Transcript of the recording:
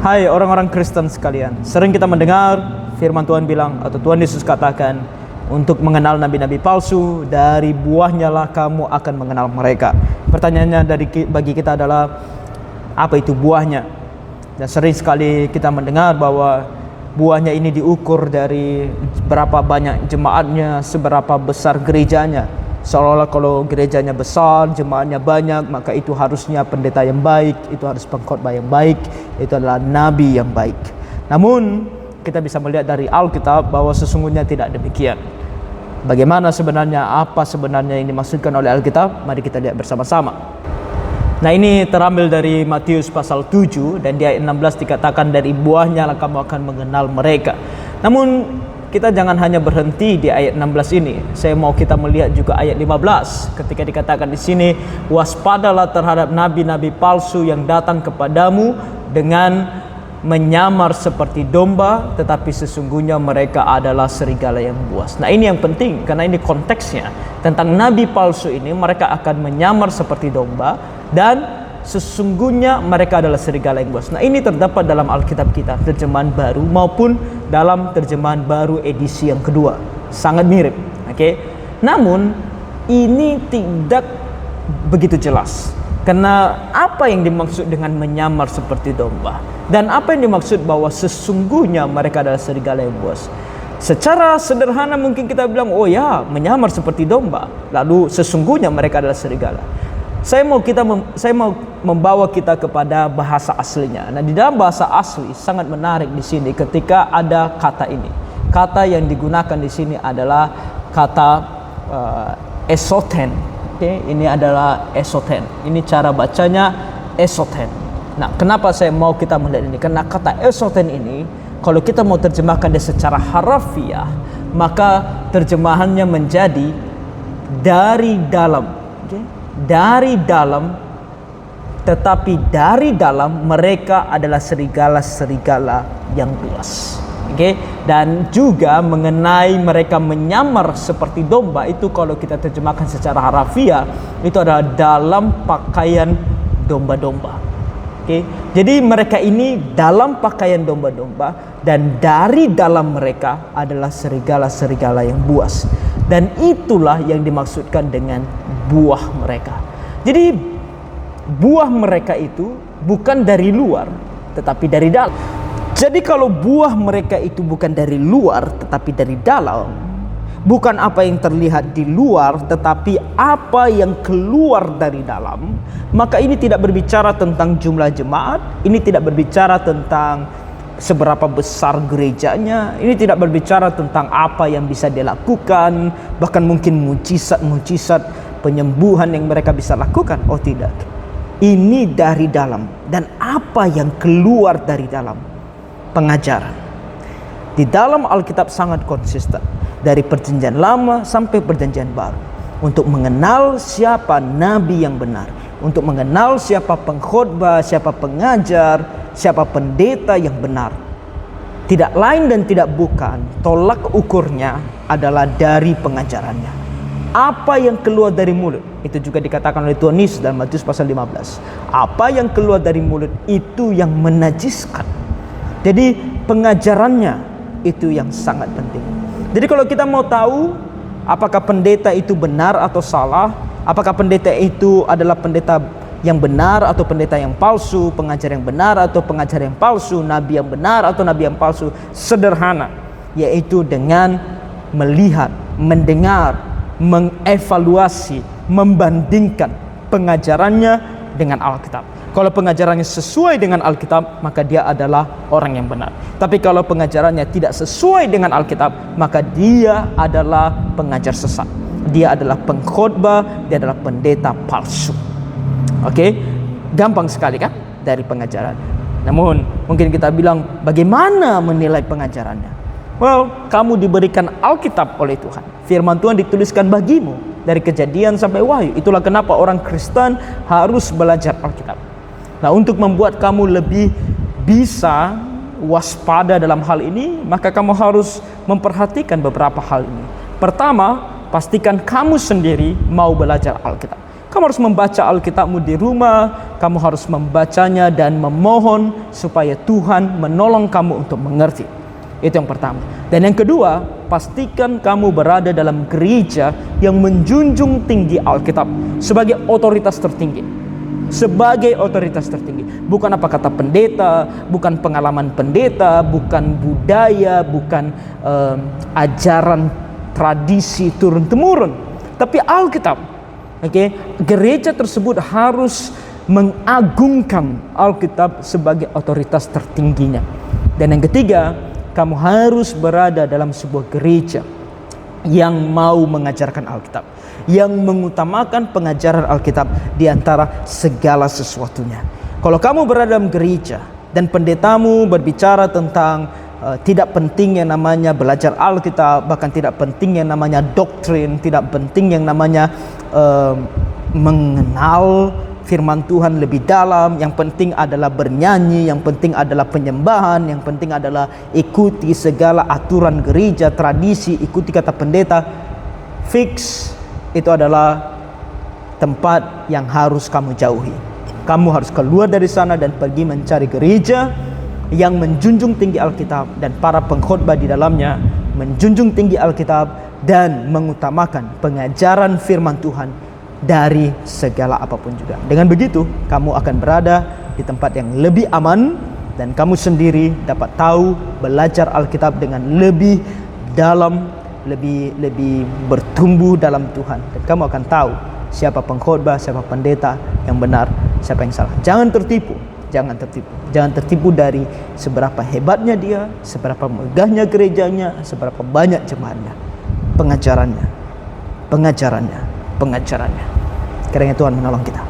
Hai orang-orang Kristen sekalian, sering kita mendengar firman Tuhan bilang atau Tuhan Yesus katakan untuk mengenal nabi-nabi palsu, dari buahnya lah kamu akan mengenal mereka. Pertanyaannya bagi kita adalah, apa itu buahnya? Dan sering sekali kita mendengar bahwa buahnya ini diukur dari berapa banyak jemaatnya, seberapa besar gerejanya. Seolah-olah kalau gerejanya besar, jemaatnya banyak, maka itu harusnya pendeta yang baik, itu harus pengkhotbah yang baik, itu adalah nabi yang baik. Namun kita bisa melihat dari Alkitab bahwa sesungguhnya tidak demikian. Bagaimana sebenarnya, apa sebenarnya yang dimaksudkan oleh Alkitab? Mari kita lihat bersama-sama. Nah, ini terambil dari Matius pasal 7, dan di ayat 16 dikatakan dari buahnya lah kamu akan mengenal mereka. Namun kita jangan hanya berhenti di ayat 16 ini. Saya mau kita melihat juga ayat 15 ketika dikatakan di sini, waspadalah terhadap nabi-nabi palsu yang datang kepadamu dengan menyamar seperti domba, tetapi sesungguhnya mereka adalah serigala yang buas. Nah, ini yang penting karena ini konteksnya tentang nabi palsu ini. Mereka akan menyamar seperti domba dan sesungguhnya mereka adalah serigala yang buas. Nah, ini terdapat dalam Alkitab kita, terjemahan baru maupun dalam terjemahan baru edisi yang kedua. Sangat mirip, oke? Namun ini tidak begitu jelas. Karena apa yang dimaksud dengan menyamar seperti domba? Dan apa yang dimaksud bahwa sesungguhnya mereka adalah serigala yang buas? Secara sederhana mungkin kita bilang, oh ya, menyamar seperti domba, lalu sesungguhnya mereka adalah serigala. Saya mau membawa kita kepada bahasa aslinya. Nah, di dalam bahasa asli sangat menarik di sini ketika ada kata ini. Kata yang digunakan di sini adalah kata esoten. Okay? Ini adalah esoten. Ini cara bacanya esoten. Nah, kenapa saya mau kita melihat ini? Karena kata esoten ini, kalau kita mau terjemahkan dia secara harafiah, maka terjemahannya menjadi dari dalam. Okay? Dari dalam, tetapi dari dalam mereka adalah serigala-serigala yang buas. Okay? Dan juga mengenai mereka menyamar seperti domba, itu kalau kita terjemahkan secara harafiah, itu adalah dalam pakaian domba-domba. Okay? Jadi mereka ini dalam pakaian domba-domba, dan dari dalam mereka adalah serigala-serigala yang buas. Dan itulah yang dimaksudkan dengan buah mereka. Jadi buah mereka itu bukan dari luar, tetapi dari dalam. Jadi kalau buah mereka itu bukan dari luar, tetapi dari dalam, bukan apa yang terlihat di luar, tetapi apa yang keluar dari dalam, maka ini tidak berbicara tentang jumlah jemaat, ini tidak berbicara tentang seberapa besar gerejanya, ini tidak berbicara tentang apa yang bisa dilakukan, bahkan mungkin mujizat-mujizat penyembuhan yang mereka bisa lakukan. Oh tidak, ini dari dalam. Dan apa yang keluar dari dalam? Pengajaran. Di dalam Alkitab sangat konsisten, dari perjanjian lama sampai perjanjian baru, untuk mengenal siapa nabi yang benar, untuk mengenal siapa pengkhotbah, siapa pengajar, siapa pendeta yang benar. Tidak lain dan tidak bukan, tolak ukurnya adalah dari pengajarannya. Apa yang keluar dari mulut, itu juga dikatakan oleh Tuhan Yesus dalam Matius pasal 15. Apa yang keluar dari mulut itu yang menajiskan. Jadi pengajarannya itu yang sangat penting. Jadi kalau kita mau tahu apakah pendeta itu benar atau salah, apakah pendeta itu adalah pendeta yang benar atau pendeta yang palsu, pengajar yang benar atau pengajar yang palsu, nabi yang benar atau nabi yang palsu, sederhana, yaitu dengan melihat, mendengar, mengevaluasi, membandingkan pengajarannya dengan Alkitab. Kalau pengajarannya sesuai dengan Alkitab, maka dia adalah orang yang benar. Tapi kalau pengajarannya tidak sesuai dengan Alkitab, maka dia adalah pengajar sesat. Dia adalah pengkhotbah, dia adalah pendeta palsu. Oke, gampang sekali kan dari pengajaran. Namun mungkin kita bilang, bagaimana menilai pengajarannya? Well, kamu diberikan Alkitab oleh Tuhan. Firman Tuhan dituliskan bagimu dari Kejadian sampai Wahyu. Itulah kenapa orang Kristen harus belajar Alkitab. Nah, untuk membuat kamu lebih bisa waspada dalam hal ini, maka kamu harus memperhatikan beberapa hal ini. Pertama, pastikan kamu sendiri mau belajar Alkitab. Kamu harus membaca Alkitabmu di rumah, kamu harus membacanya dan memohon supaya Tuhan menolong kamu untuk mengerti. Itu yang pertama. Dan yang kedua, pastikan kamu berada dalam gereja yang menjunjung tinggi Alkitab sebagai otoritas tertinggi. Sebagai otoritas tertinggi. Bukan apa kata pendeta, bukan pengalaman pendeta, bukan budaya, bukan ajaran tradisi turun-temurun, tapi Alkitab. Gereja tersebut harus mengagungkan Alkitab sebagai otoritas tertingginya. Dan yang ketiga, kamu harus berada dalam sebuah gereja yang mau mengajarkan Alkitab, yang mengutamakan pengajaran Alkitab di antara segala sesuatunya. Kalau kamu berada dalam gereja dan pendetamu berbicara tentang tidak penting yang namanya belajar Alkitab, bahkan tidak penting yang namanya doktrin, tidak penting yang namanya mengenal firman Tuhan lebih dalam, yang penting adalah bernyanyi, yang penting adalah penyembahan, yang penting adalah ikuti segala aturan gereja, tradisi, ikuti kata pendeta, fix itu adalah tempat yang harus kamu jauhi. Kamu harus keluar dari sana dan pergi mencari gereja yang menjunjung tinggi Alkitab dan para pengkhotbah di dalamnya menjunjung tinggi Alkitab dan mengutamakan pengajaran firman Tuhan dari segala apapun juga. Dengan begitu, kamu akan berada di tempat yang lebih aman dan kamu sendiri dapat tahu belajar Alkitab dengan lebih dalam, lebih bertumbuh dalam Tuhan. Dan kamu akan tahu siapa pengkhotbah, siapa pendeta yang benar, siapa yang salah. Jangan tertipu. Jangan tertipu dari seberapa hebatnya dia, seberapa megahnya gerejanya, seberapa banyak jemaatnya, pengajarannya. Kiranya Tuhan menolong kita.